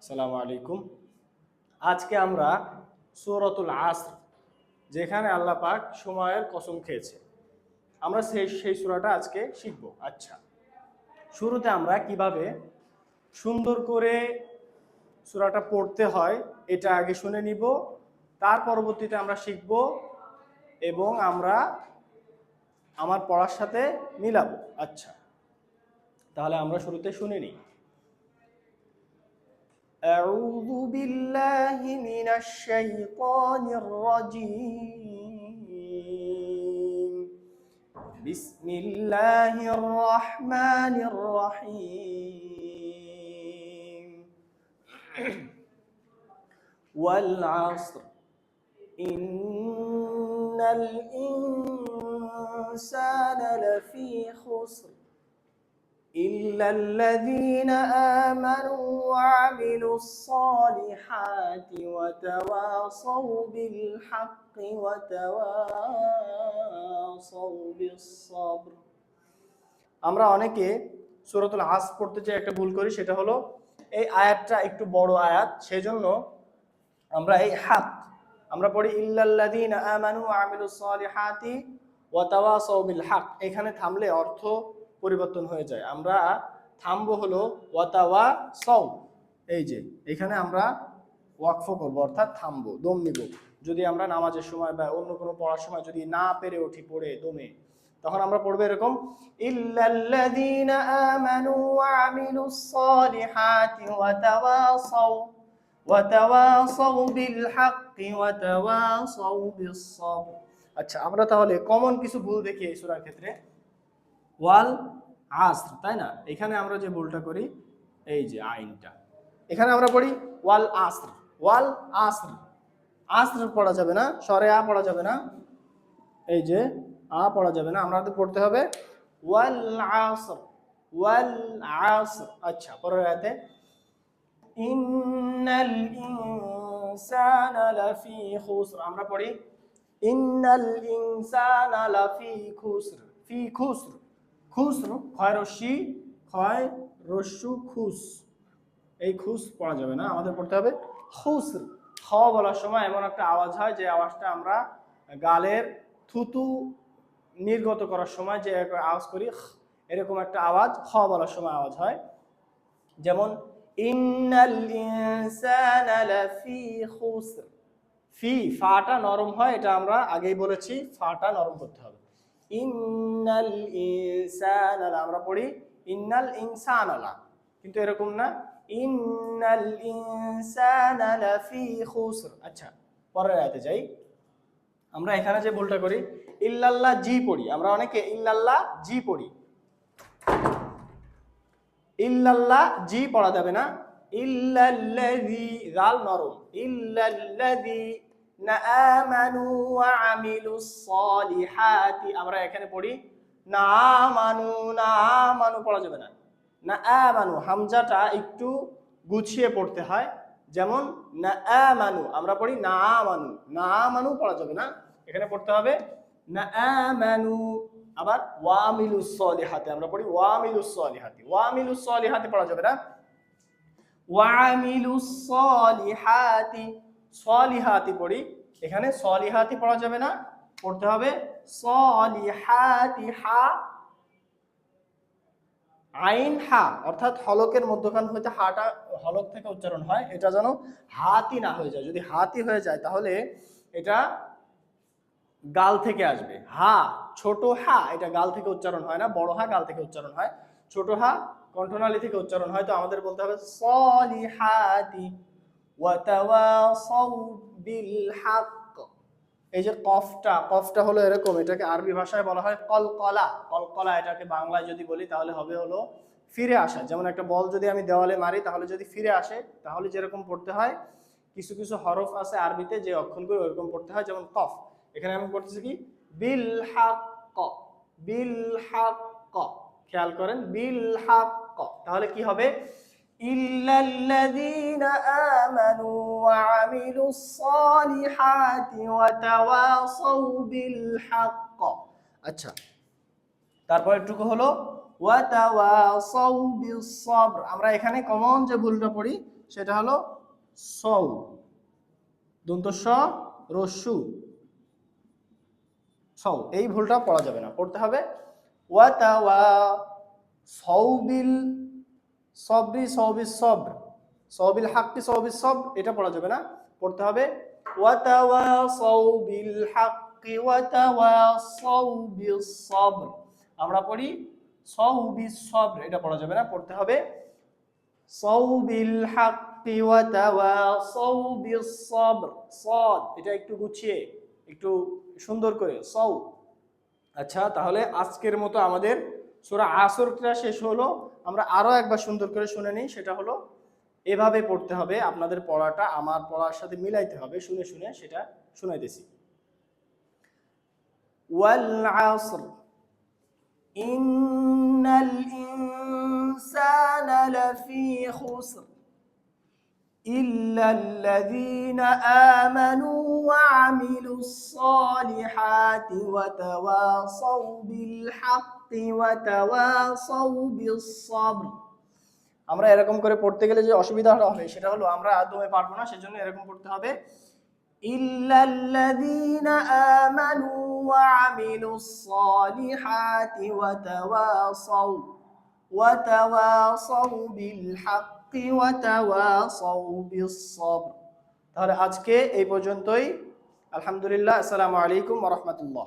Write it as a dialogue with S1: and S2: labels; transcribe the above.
S1: আসসালামু আলাইকুম। আজকে আমরা সূরাতুল আসর, যেখানে আল্লাহ পাক সময়ের কসম খেয়েছে, আমরা সেই সূরাটা আজকে শিখব। আচ্ছা, শুরুতে আমরা কিভাবে সুন্দর করে সূরাটা পড়তে হয় এটা আগে শুনে নিব, তার পরবর্তীতে আমরা শিখব এবং আমরা আমার পড়ার সাথে মিলাবো। আচ্ছা, তাহলে আমরা শুরুতে শুনে নিই। أعوذ بالله من الشيطان الرجيم. بسم الله الرحمن الرحيم. والعصر إن الإنسان لفي خسر إلا الذين آمنوا وعملوا الصالحات وتواصوا بالحق وتواصوا بالصبر. আমরা অনেকে সূরাতুল আসর পড়তে যে একটা ভুল করি, সেটা হলো এই আয়াতটা একটু বড় আয়াত, সেজন্য আমরা এই হক আমরা পড়ি ইল্লাল্লাযীনা আমানু ওয়া আমিলুস সালিহাতি ওয়া তাওয়াসাউ বিল হক। এখানে থামলে অর্থ পরিবর্তন হয়ে যায়। আমরা থামবো হলো ওয়াতাওয়াসাউ, এই যে এখানে আমরা ওয়াকফ করবো, অর্থাৎ থামবো, দম নিব। যদি আমরা নামাজের সময় বা অন্য কোনো পড়ার সময় যদি না পেরে উঠি পড়ে দমে, তখন আমরা পড়বো এরকম ইল্লাল্লাযীনা আমানু ওয়া আমিলুস সালিহাতি ওয়া তাওয়াসাউ বিল হাক্কি ওয়া তাওয়াসাউ বিস সাবর। আচ্ছা, আমরা তাহলে কমন কিছু ভুল দেখি এই সূরার ক্ষেত্রে। ওয়াল আসর, তাই না? এখানে আমরা যে ভুলটা করি, এই যে আইনটা, এখানে আমরা পড়ি ওয়াল আসর, ওয়াল আসর। আসর পড়া যাবে না, স্বরে আ পড়া যাবে না, এই যে আ পড়া যাবে না, আমরা তো পড়তে হবে ওয়াল আসর, ওয়াল আসর। আচ্ছা, পরের আয়াতে ইন্নাল ইনসানা লাফি খুসর, আমরা পড়ি ইন্নাল ইনসানা লাফি খুসর, ফি খুসর, খুসর ক্ষয় রস্যি, ক্ষয় রস্যু খুস, এই খুস পড়া যাবে না, আমাদের পড়তে হবে খুসর। খ বলার সময় এমন একটা আওয়াজ হয়, যে আওয়াজটা আমরা গালের থুতু নির্গত করার সময় যে আওয়াজ করি, এরকম একটা আওয়াজ খ বলার সময় আওয়াজ হয়। যেমন ইন্নাল ইনসানা লাফি খুসর, ফি ফাটা নরম হয়, এটা আমরা আগেই বলেছি, ফাটা নরম করতে হবে। ইন্নাল ইনসানা, আমরা পড়ি ইন্নাল ইনসানা, কিন্তু এরকম না, ইন্নাল ইনসানা লাফি খুসর। আচ্ছা, পরের আয়াতে যাই। আমরা এখানে যে ভুলটা করি, ইল্লাল্লাহ জি পড়ি, আমরা অনেকে ইল্লাল্লাহ জি পড়ি, ইল্লাল্লাহ জি পড়া যাবে না, ইল্লাল্লাযী, গাল নরম, ইল্লাল্লাযীনা আমানু ওয়া আমিলুস সালিহাতি, আমরা এখানে পড়ি না আমানু, না আমানু পড়া যাবে না, না আমানু, হামজাটা একটু গুছিয়ে পড়তে হয়। যেমন না আমানু, আমরা পড়ি না আমানু, না আমানু পড়া যাবে না, এখানে পড়তে হবে না আমানু। আবার ওয়ামিলুস সলিহাতি, আমরা পড়ি ওয়ামিলুস সলিহাতি, ওয়ামিলুস সলিহাতি পড়া যাবে না, ওয়ামিলুস সলিহাতি, সলিহাতি পড়ি, এখানে সলিহাতি পড়া যাবে না, পড়তে হবে সলিহাতি, হা আইন হা, অর্থাৎ হলকের মধ্যখান হইতে হাটা হলক থেকে উচ্চারণ হয়, এটা যেন হাতি না হয়ে যায়। যদি হাতি হয়ে যায় তাহলে এটা গাল থেকে আসবে। হা, ছোট হা, এটা গাল থেকে উচ্চারণ হয় না, বড় হা গাল থেকে উচ্চারণ হয়, ছোট হা কণ্ঠনালী থেকে উচ্চারণ হয়। তো আমাদের বলতে হবে সলিহাতি ওয়া তাওয়াসাউ বিল হক। এই যে কফটা, কফটা হলো এরকম, এটাকে আরবি ভাষায় বলা হয় কলকলা, কলকলা। এটাকে বাংলায় যদি বলি তাহলে হবে হলো ফিরে আসা। যেমন একটা বল যদি আমি দেওয়ালে মারি তাহলে যদি ফিরে আসে, তাহলে যেরকম পড়তে হয়, কিছু কিছু হরফ আছে আরবিতে যে অক্ষরগুলো ওরকম পড়তে হয়, যেমন কফ। এখানে আমি পড়তেছি কি বিল হক, বিল হক, খেয়াল করেন বিল হক। তাহলে কি হবে ইল্লাল্লাযীনা আমানু ওয়া আমিলুস সালিহাতি ওয়া তাওয়াসাউ বিল হক। আচ্ছা, তারপর একটু হলো ওয়া তাওয়াসাউ বিস-সাবর। আমরা এখানে কমন যে ভুলটা পড়ি সেটা হলো সৌ, দন্ত স রস্যু সৌ, এই ভুলটা পড়া যাবে না, পড়তে হবে ওয়া তাওয়াসাউ বিল সবরি সবিস সবর, সবিল হাক্কি সবিস সবর, এটা পড়া যাবে না, পড়তে হবে ওয়া তাওয়াসাউ বিল হাক্কি ওয়া তাওয়াসাউ বিস সবর। আমরা পড়ি সাউ বিস সবর, এটা পড়া যাবে না, পড়তে হবে সাউ বিল হাক্কি ওয়া তাওয়াসাউ বিস সবর। সাদ, এটা একটু গুছিয়ে একটু সুন্দর করে সাউ। আচ্ছা, তাহলে আজকের মতো আমাদের সূরা আসরটা শেষ হলো। আমরা আরো একবার সুন্দর করে শুনে নিই, সেটা হলো এভাবে পড়তে হবে, আপনাদের পড়াটা আমার পড়ার সাথে মিলাইতে হবে, শুনে শুনে সেটা শুনাইতেছি। ওয়াল আসর ইন্নাল ইনসানা লাফি খুসর ইল্লাল্লাযীনা আমানু ওয়া আমিলুস সালিহাতি ওয়া তাওয়াসাউ বিল হাক্কি ওয়া তাওয়াসাউ বিস সাবর। আমরা এরকম করে পড়তে গেলে যে অসুবিধাটা হবে সেটা হলো আমরা একদমই পারবো না, সেজন্য এরকম পড়তে হবে ইল্লাল্লাযীনা আমানু ওয়া আমিলুস সালিহাতি ওয়া তাওয়াসাউ বিল হাক্কি ওয়া তাওয়াসাউ বিস সাবর। তাহলে আজকে এই পর্যন্তই। আলহামদুলিল্লাহ, আসসালামু আলাইকুম ওয়া রাহমাতুল্লাহ।